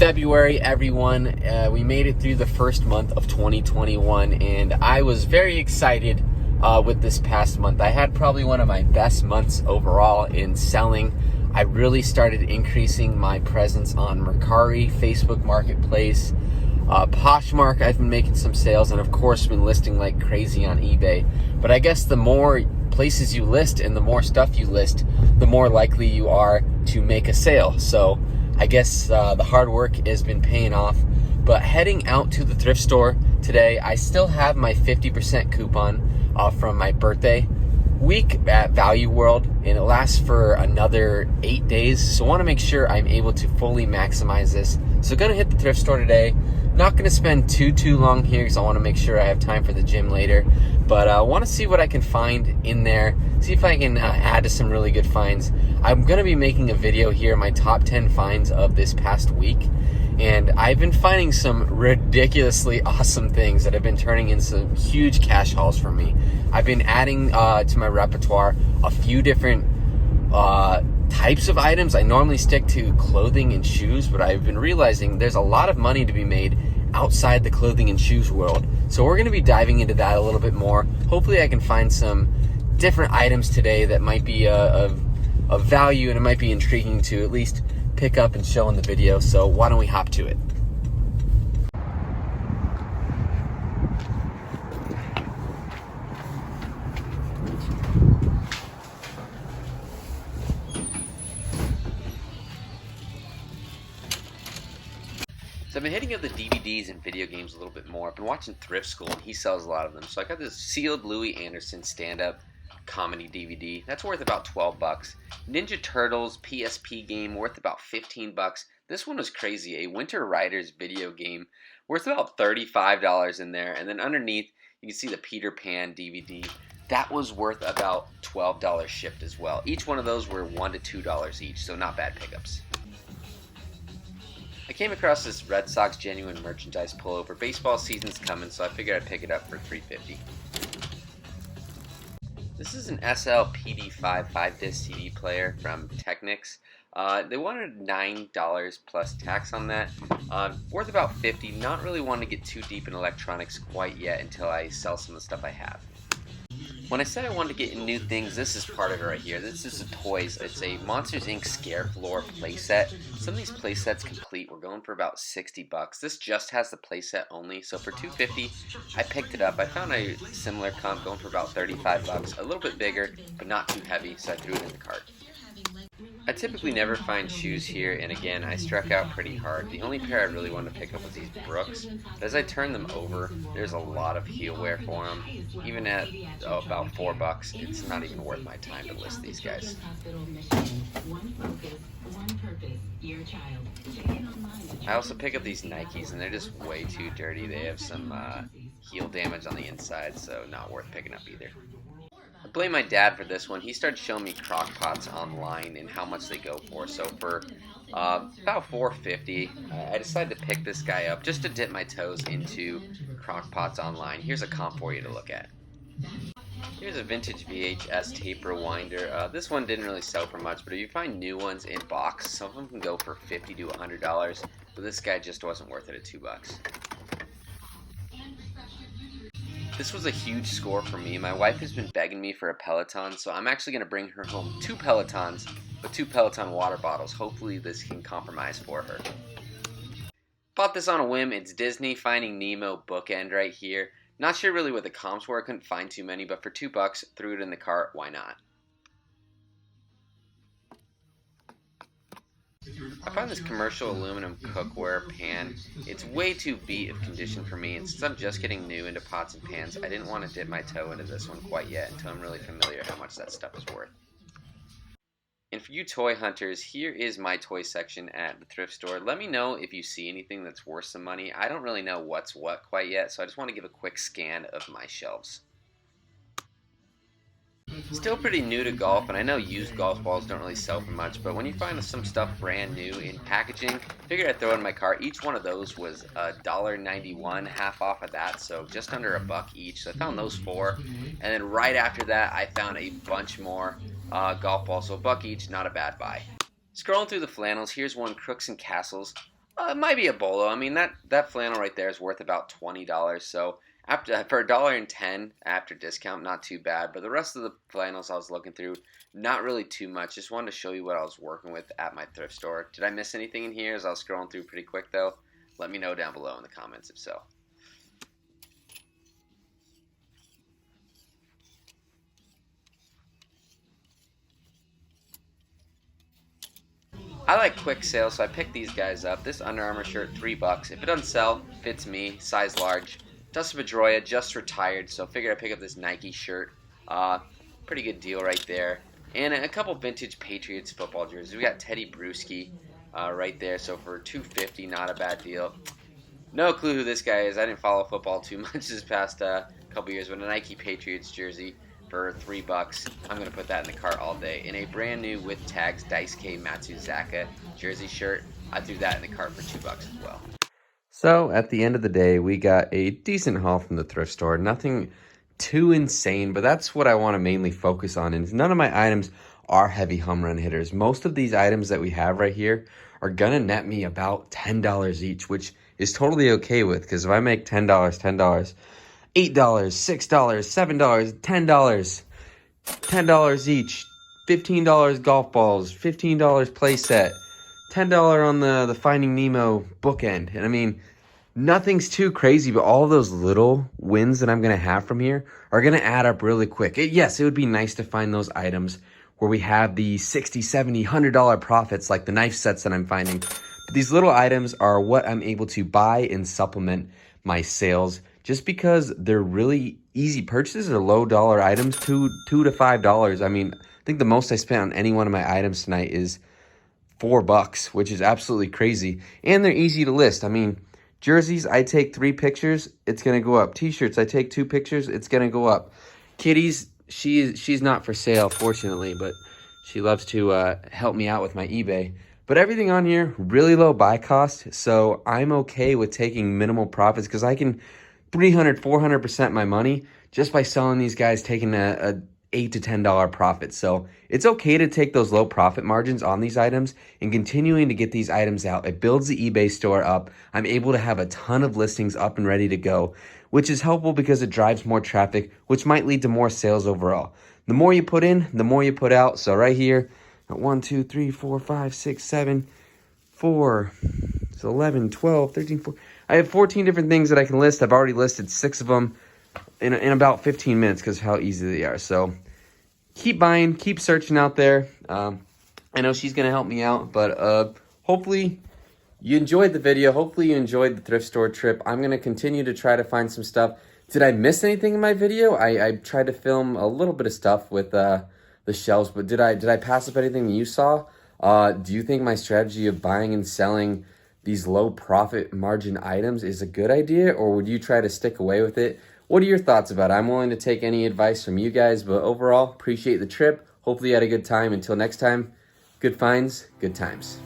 February, everyone. We made it through the first month of 2021, and I was very excited with this past month. I had probably one of my best months overall in selling. I really started increasing my presence on Mercari, Facebook Marketplace, Poshmark. I've been making some sales, and of course been listing like crazy on eBay. But I guess the more places you list and the more stuff you list, the more likely you are to make a sale. So I guess the hard work has been paying off. But heading out to the thrift store today, I still have my 50% coupon from my birthday week at Value World, and it lasts for another 8 days. So I want to make sure I'm able to fully maximize this. So gonna hit the thrift store today. Not gonna spend too long here because I want to make sure I have time for the gym later. But I want to see what I can find in there. See if I can add to some really good finds. I'm gonna be making a video here, my top 10 finds of this past week. And I've been finding some ridiculously awesome things that have been turning into some huge cash hauls for me. I've been adding to my repertoire a few different types of items. I normally stick to clothing and shoes, but I've been realizing there's a lot of money to be made outside the clothing and shoes world. So we're going to be diving into that a little bit more. Hopefully I can find some different items today that might be of value, and it might be intriguing to at least pick up and show in the video. So why don't we hop to it? So I've been hitting up the DVDs and video games a little bit more. I've been watching Thrift School, and he sells a lot of them. So I got this sealed Louis Anderson stand-up comedy DVD. That's worth about 12 bucks. Ninja Turtles PSP game worth about 15 bucks. This one was crazy. A Winter Riders video game worth about $35 in there. And then underneath, you can see the Peter Pan DVD. That was worth about $12 shipped as well. Each one of those were $1 to $2 each, so not bad pickups. I came across this Red Sox genuine merchandise pullover. Baseball season's coming, so I figured I'd pick it up for $3.50. This is an SL PD5 5-disc CD player from Technics. They wanted $9 plus tax on that. Worth about $50. Not really wanting to get too deep in electronics quite yet until I sell some of the stuff I have. When I said I wanted to get new things, this is part of it right here. This is the toys. It's a Monsters Inc. Scare Floor playset. Some of these playsets complete. We're going for about 60 bucks. This just has the playset only, so for $2.50, I picked it up. I found a similar comp going for about 35 bucks. A little bit bigger, but not too heavy, so I threw it in the cart. I typically never find shoes here, and again, I struck out pretty hard. The only pair I really wanted to pick up was these Brooks. But as I turn them over, there's a lot of heel wear for them. Even at about 4 bucks, it's not even worth my time to list these guys. I also pick up these Nikes, and they're just way too dirty. They have some heel damage on the inside, so not worth picking up either. I blame my dad for this one. He started showing me crock pots online and how much they go for. So for about $4.50, I decided to pick this guy up just to dip my toes into crock pots online. Here's a comp for you to look at. Here's a vintage VHS tape rewinder. This one didn't really sell for much, but if you find new ones in box, some of them can go for $50 to $100. But this guy just wasn't worth it at 2 bucks. This was a huge score for me. My wife has been begging me for a Peloton, so I'm actually going to bring her home 2 Pelotons with 2 Peloton water bottles. Hopefully this can compromise for her. Bought this on a whim. It's Disney Finding Nemo bookend right here. Not sure really what the comps were. I couldn't find too many, but for 2 bucks, threw it in the cart. Why not? I found this commercial aluminum cookware pan. It's way too beat of condition for me, and since I'm just getting new into pots and pans, I didn't want to dip my toe into this one quite yet until I'm really familiar how much that stuff is worth. And for you toy hunters, here is my toy section at the thrift store. Let me know if you see anything that's worth some money. I don't really know what's what quite yet, so I just want to give a quick scan of my shelves. Still pretty new to golf, and I know used golf balls don't really sell for much, but when you find some stuff brand new in packaging, figured I'd throw it in my cart. Each one of those was $1.91, half off of that, so just under $1 each. So I found those 4, and then right after that, I found a bunch more golf balls, so $1 each, not a bad buy. Scrolling through the flannels, here's one Crooks and Castles. It might be a bolo. I mean, that flannel right there is worth about $20. So after for $1.10 after discount, not too bad. But the rest of the flannels I was looking through, not really too much. Just wanted to show you what I was working with at my thrift store. Did I miss anything in here as I was scrolling through pretty quick though? Let me know down below in the comments if so. I like quick sales, so I picked these guys up. This Under Armour shirt, $3. If it doesn't sell, fits me, size large. Dustin Pedroia just retired, so I figured I'd pick up this Nike shirt. Pretty good deal right there. And a couple vintage Patriots football jerseys. We got Teddy Bruschi right there, so for $2.50, not a bad deal. No clue who this guy is. I didn't follow football too much this past couple years, but a Nike Patriots jersey for $3. I'm going to put that in the cart all day. In a brand new with tags Daisuke Matsuzaka jersey shirt, I threw that in the cart for $2 as well. So at the end of the day, we got a decent haul from the thrift store. Nothing too insane, but that's what I want to mainly focus on. And none of my items are heavy home run hitters. Most of these items that we have right here are going to net me about $10 each, which is totally okay with, because if I make $10, $8, $6, $7, $10, $10 each, $15 golf balls, $15 play set, $10 on the Finding Nemo bookend. And I mean, nothing's too crazy, but all those little wins that I'm going to have from here are going to add up really quick. Yes, it would be nice to find those items where we have the $60, $70, $100 profits like the knife sets that I'm finding. But these little items are what I'm able to buy and supplement my sales just because they're really easy purchases. They're low dollar items, $2 to $5. I mean, I think the most I spent on any one of my items tonight is $4, which is absolutely crazy. And they're easy to list. I mean, jerseys, I take 3 pictures, it's going to go up. T-shirts, I take 2 pictures, it's going to go up. Kitties, she's not for sale, fortunately, but she loves to help me out with my eBay. But everything on here, really low buy cost, so I'm okay with taking minimal profits because I can 300, 400% my money just by selling these guys, taking a $8 to $10 profit. So it's okay to take those low profit margins on these items and continuing to get these items out. It builds the eBay store up. I'm able to have a ton of listings up and ready to go, which is helpful because it drives more traffic, which might lead to more sales overall. The more you put in, the more you put out. So right here, 1, 2, 3, 4, 5, 6, 7, 4, so 11, 12, 13, 14. I have 14 different things that I can list. I've already listed 6 of them in about 15 minutes because of how easy they are. So keep buying, keep searching out there. I know she's going to help me out, but hopefully you enjoyed the video. Hopefully you enjoyed the thrift store trip. I'm going to continue to try to find some stuff. Did I miss anything in my video? I tried to film a little bit of stuff with the shelves, but did I pass up anything you saw? Do you think my strategy of buying and selling these low profit margin items is a good idea, or would you try to stick away with it? What are your thoughts about it? I'm willing to take any advice from you guys, but overall, appreciate the trip. Hopefully you had a good time. Until next time, good finds, good times.